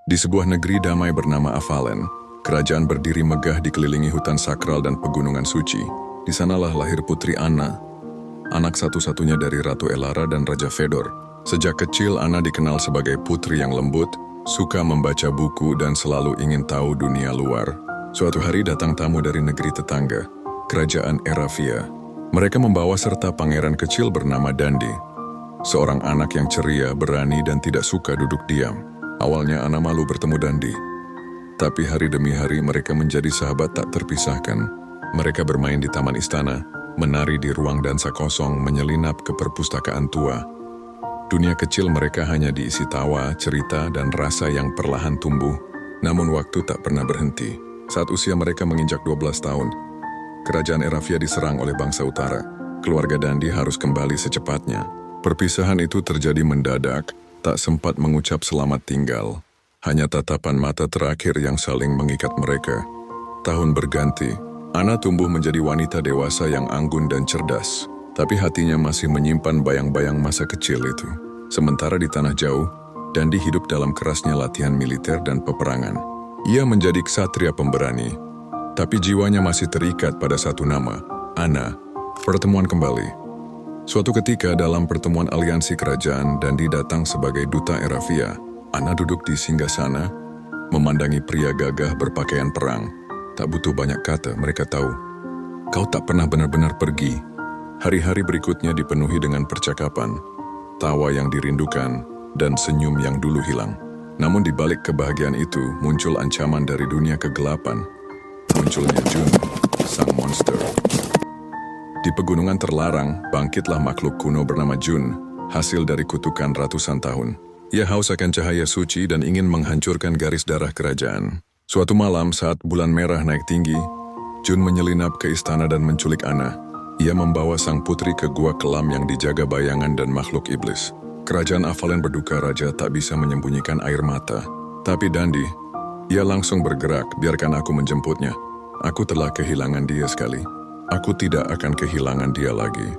Di sebuah negeri damai bernama Avalen, kerajaan berdiri megah dikelilingi hutan sakral dan pegunungan suci. Di sanalah lahir Putri Anna, anak satu-satunya dari Ratu Elara dan Raja Fedor. Sejak kecil, Anna dikenal sebagai putri yang lembut, suka membaca buku dan selalu ingin tahu dunia luar. Suatu hari datang tamu dari negeri tetangga, Kerajaan Eravia. Mereka membawa serta pangeran kecil bernama Dandi, seorang anak yang ceria, berani, dan tidak suka duduk diam. Awalnya Anna malu bertemu Dandi, tapi hari demi hari mereka menjadi sahabat tak terpisahkan. Mereka bermain di taman istana, menari di ruang dansa kosong, menyelinap ke perpustakaan tua. Dunia kecil mereka hanya diisi tawa, cerita, dan rasa yang perlahan tumbuh. Namun waktu tak pernah berhenti. Saat usia mereka menginjak 12 tahun, Kerajaan Eravia diserang oleh bangsa utara. Keluarga Dandi harus kembali secepatnya. Perpisahan itu terjadi mendadak, tak sempat mengucap selamat tinggal. Hanya tatapan mata terakhir yang saling mengikat mereka. Tahun berganti, Anna tumbuh menjadi wanita dewasa yang anggun dan cerdas. Tapi hatinya masih menyimpan bayang-bayang masa kecil itu. Sementara di tanah jauh, Dandi hidup dalam kerasnya latihan militer dan peperangan. Ia menjadi ksatria pemberani, tapi jiwanya masih terikat pada satu nama, Anna. Pertemuan kembali. Suatu ketika dalam pertemuan aliansi kerajaan, Dandi datang sebagai duta Eravia. Anna duduk di singgasana, memandangi pria gagah berpakaian perang. Tak butuh banyak kata, mereka tahu. Kau tak pernah benar-benar pergi. Hari-hari berikutnya dipenuhi dengan percakapan, tawa yang dirindukan, dan senyum yang dulu hilang. Namun di balik kebahagiaan itu, muncul ancaman dari dunia kegelapan. Munculnya Jun, sang monster. Di pegunungan terlarang, bangkitlah makhluk kuno bernama Jun, hasil dari kutukan ratusan tahun. Ia haus akan cahaya suci dan ingin menghancurkan garis darah kerajaan. Suatu malam saat bulan merah naik tinggi, Jun menyelinap ke istana dan menculik Anna. Ia membawa sang putri ke gua kelam yang dijaga bayangan dan makhluk iblis. Kerajaan Avalen berduka, raja tak bisa menyembunyikan air mata. Tapi Dandi, ia langsung bergerak, biarkan aku menjemputnya. Aku telah kehilangan dia sekali. Aku tidak akan kehilangan dia lagi.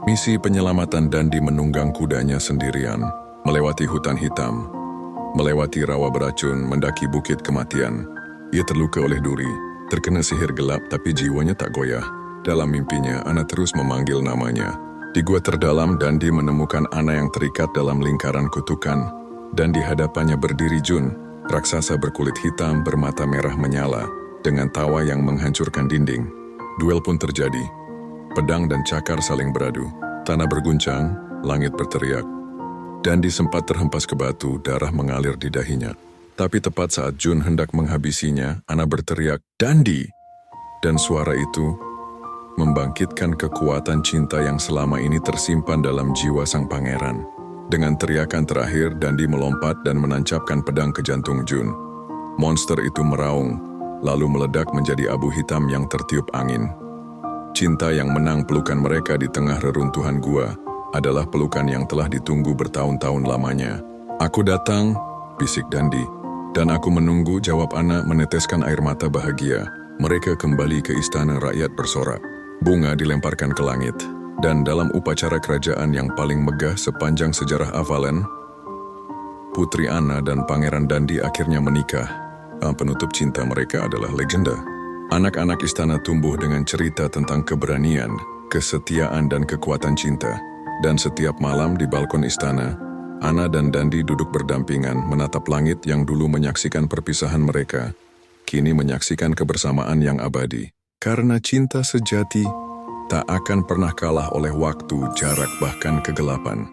Misi penyelamatan Dandi menunggang kudanya sendirian, melewati hutan hitam, melewati rawa beracun, mendaki bukit kematian. Ia terluka oleh duri, terkena sihir gelap, tapi jiwanya tak goyah. Dalam mimpinya, Anna terus memanggil namanya. Di gua terdalam, Dandi menemukan Anna yang terikat dalam lingkaran kutukan, dan di hadapannya berdiri Jun, raksasa berkulit hitam bermata merah menyala, dengan tawa yang menghancurkan dinding. Duel pun terjadi. Pedang dan cakar saling beradu. Tanah berguncang, langit berteriak. Dandi sempat terhempas ke batu, darah mengalir di dahinya. Tapi tepat saat Jun hendak menghabisinya, Anna berteriak, "Dandi!" Dan suara itu membangkitkan kekuatan cinta yang selama ini tersimpan dalam jiwa sang pangeran. Dengan teriakan terakhir, Dandi melompat dan menancapkan pedang ke jantung Jun. Monster itu meraung, lalu meledak menjadi abu hitam yang tertiup angin. Cinta yang menang pelukan mereka di tengah reruntuhan gua adalah pelukan yang telah ditunggu bertahun-tahun lamanya. "Aku datang," bisik Dandi, "dan aku menunggu," jawab Anna meneteskan air mata bahagia. Mereka kembali ke istana, rakyat bersorak. Bunga dilemparkan ke langit, dan dalam upacara kerajaan yang paling megah sepanjang sejarah Avalen, Putri Anna dan Pangeran Dandi akhirnya menikah. Penutup cinta mereka adalah legenda. Anak-anak istana tumbuh dengan cerita tentang keberanian, kesetiaan, dan kekuatan cinta. Dan setiap malam di balkon istana, Anna dan Dandi duduk berdampingan menatap langit yang dulu menyaksikan perpisahan mereka, kini menyaksikan kebersamaan yang abadi. Karena cinta sejati tak akan pernah kalah oleh waktu, jarak, bahkan kegelapan.